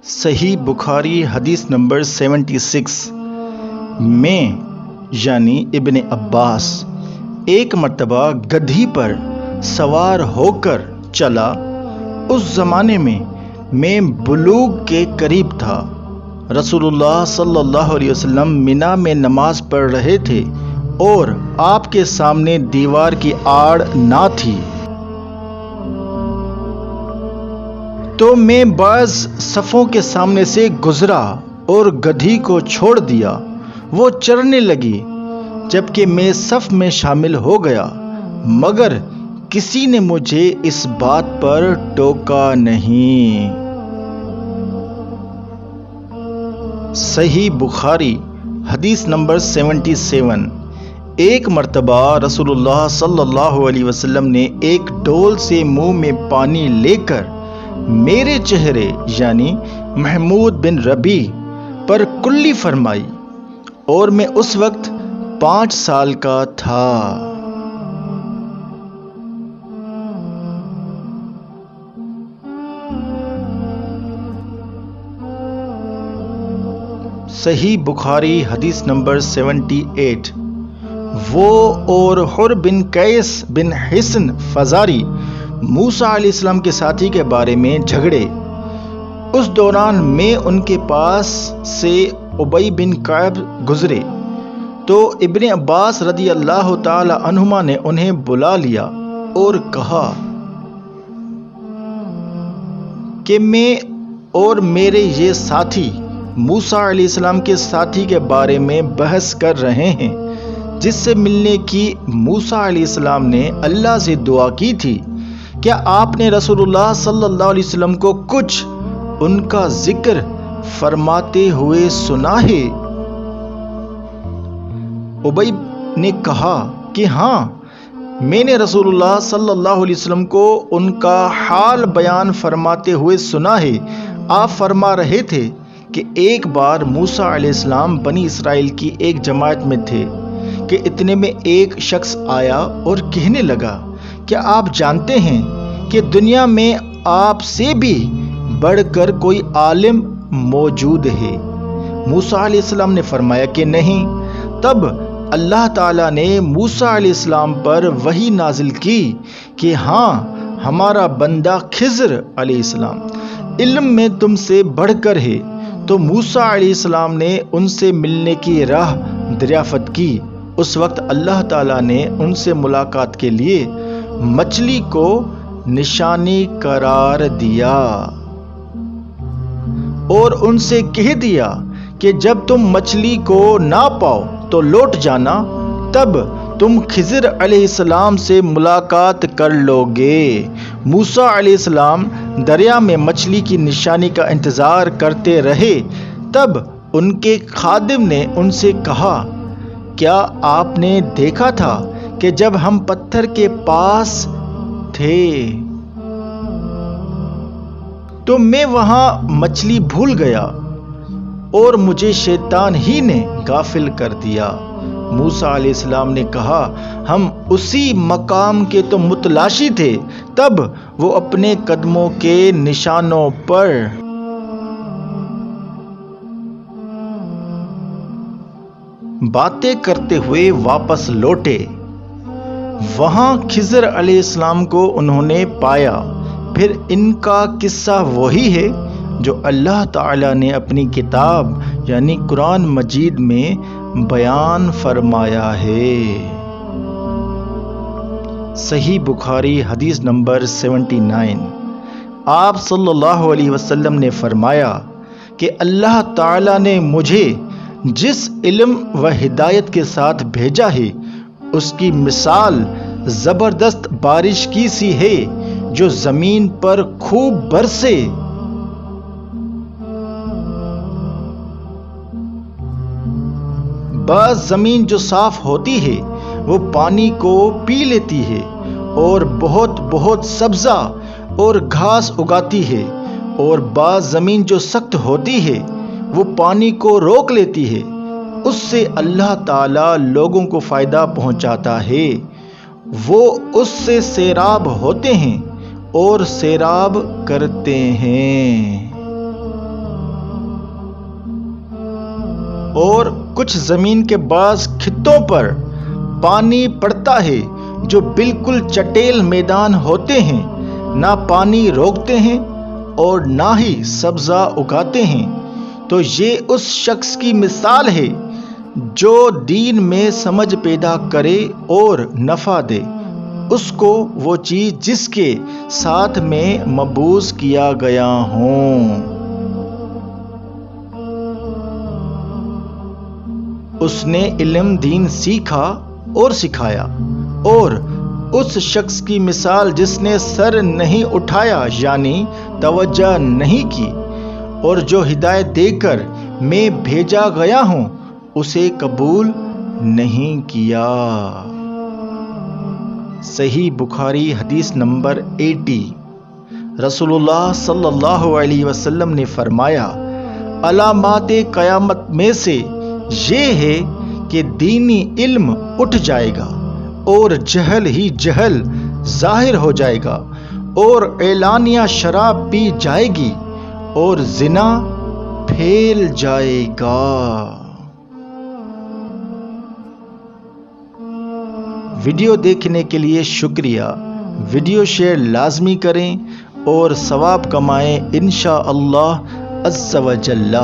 صحیح بخاری حدیث نمبر 76 میں یعنی ابن عباس ایک مرتبہ گدھی پر سوار ہو کر چلا۔ اس زمانے میں بلوغ کے قریب تھا۔ رسول اللہ صلی اللہ علیہ وسلم منا میں نماز پڑھ رہے تھے اور آپ کے سامنے دیوار کی آڑ نہ تھی، تو میں بعض صفوں کے سامنے سے گزرا اور گدھی کو چھوڑ دیا، وہ چرنے لگی، جبکہ میں صف میں شامل ہو گیا، مگر کسی نے مجھے اس بات پر ٹوکا نہیں۔ صحیح بخاری حدیث نمبر 77 ایک مرتبہ رسول اللہ صلی اللہ علیہ وسلم نے ایک ڈول سے منہ میں پانی لے کر میرے چہرے یعنی محمود بن ربیع پر کلی فرمائی، اور میں اس وقت 5 سال کا تھا۔ صحیح بخاری حدیث نمبر 78 وہ اور حر بن قیس بن حصن فزاری موسیٰ علیہ السلام کے ساتھی کے بارے میں جھگڑے۔ اس دوران میں ان کے پاس سے ابی بن کعب گزرے تو ابن عباس رضی اللہ تعالی عنہما نے انہیں بلا لیا اور کہا کہ میں اور میرے یہ ساتھی موسیٰ علیہ السلام کے ساتھی کے بارے میں بحث کر رہے ہیں، جس سے ملنے کی موسیٰ علیہ السلام نے اللہ سے دعا کی تھی۔ کیا آپ نے رسول اللہ صلی اللہ علیہ وسلم کو کچھ ان کا ذکر فرماتے ہوئے سنا ہے؟ ابی نے کہا کہ ہاں، میں نے رسول اللہ صلی اللہ علیہ وسلم کو ان کا حال بیان فرماتے ہوئے سنا ہے۔ آپ فرما رہے تھے کہ ایک بار موسیٰ علیہ السلام بنی اسرائیل کی ایک جماعت میں تھے کہ اتنے میں ایک شخص آیا اور کہنے لگا، کیا آپ جانتے ہیں کہ دنیا میں آپ سے بھی بڑھ کر کوئی عالم موجود ہے؟ موسیٰ علیہ السلام نے فرمایا کہ نہیں۔ تب اللہ تعالیٰ نے موسیٰ علیہ السلام پر وحی نازل کی کہ ہاں، ہمارا بندہ خضر علیہ السلام علم میں تم سے بڑھ کر ہے۔ تو موسیٰ علیہ السلام نے ان سے ملنے کی راہ دریافت کی۔ اس وقت اللہ تعالیٰ نے ان سے ملاقات کے لیے مچھلی کو نشانی قرار دیا اور ان سے کہہ دیا کہ جب تم مچھلی کو نہ پاؤ تو لوٹ جانا، تب تم خضر علیہ السلام سے ملاقات کر لو گے۔ موسیٰ علیہ السلام دریا میں مچھلی کی نشانی کا انتظار کرتے رہے۔ تب ان کے خادم نے ان سے کہا، کیا آپ نے دیکھا تھا کہ جب ہم پتھر کے پاس تھے تو میں وہاں مچھلی بھول گیا اور مجھے شیطان ہی نے غافل کر دیا؟ موسیٰ علیہ السلام نے کہا، ہم اسی مقام کے تو متلاشی تھے۔ تب وہ اپنے قدموں کے نشانوں پر باتیں کرتے ہوئے واپس لوٹے۔ وہاں خضر علیہ السلام کو انہوں نے پایا۔ پھر ان کا قصہ وہی ہے جو اللہ تعالیٰ نے اپنی کتاب یعنی قرآن مجید میں بیان فرمایا ہے۔ صحیح بخاری حدیث نمبر 79 آپ صلی اللہ علیہ وسلم نے فرمایا کہ اللہ تعالیٰ نے مجھے جس علم و ہدایت کے ساتھ بھیجا ہے، اس کی مثال زبردست بارش کی سی ہے جو زمین پر خوب برسے۔ بعض زمین جو صاف ہوتی ہے وہ پانی کو پی لیتی ہے اور بہت بہت سبزہ اور گھاس اگاتی ہے، اور بعض زمین جو سخت ہوتی ہے وہ پانی کو روک لیتی ہے۔ اس سے اللہ تعالیٰ لوگوں کو فائدہ پہنچاتا ہے، وہ اس سے سیراب ہوتے ہیں اور سیراب کرتے ہیں۔ کچھ زمین کے بعض خطوں پر پانی پڑتا ہے جو بالکل چٹیل میدان ہوتے ہیں، نہ پانی روکتے ہیں اور نہ ہی سبزہ اگاتے ہیں، تو یہ اس شخص کی مثال ہے جو دین میں سمجھ پیدا کرے اور نفع دے اس کو وہ چیز جس کے ساتھ میں مبعوث کیا گیا ہوں۔ اس نے علم دین سیکھا اور سکھایا، اور اس شخص کی مثال جس نے سر نہیں اٹھایا یعنی توجہ نہیں کی، اور جو ہدایت دے کر میں بھیجا گیا ہوں اسے قبول نہیں کیا۔ صحیح بخاری حدیث نمبر 80۔ رسول اللہ صلی اللہ علیہ وسلم نے فرمایا، علامات قیامت میں سے یہ ہے کہ دینی علم اٹھ جائے گا اور جہل ہی جہل ظاہر ہو جائے گا، اور اعلانیہ شراب پی جائے گی اور زنا پھیل جائے گا۔ ویڈیو دیکھنے کے لیے شکریہ۔ ویڈیو شیئر لازمی کریں اور ثواب کمائیں انشاءاللہ عز و جل۔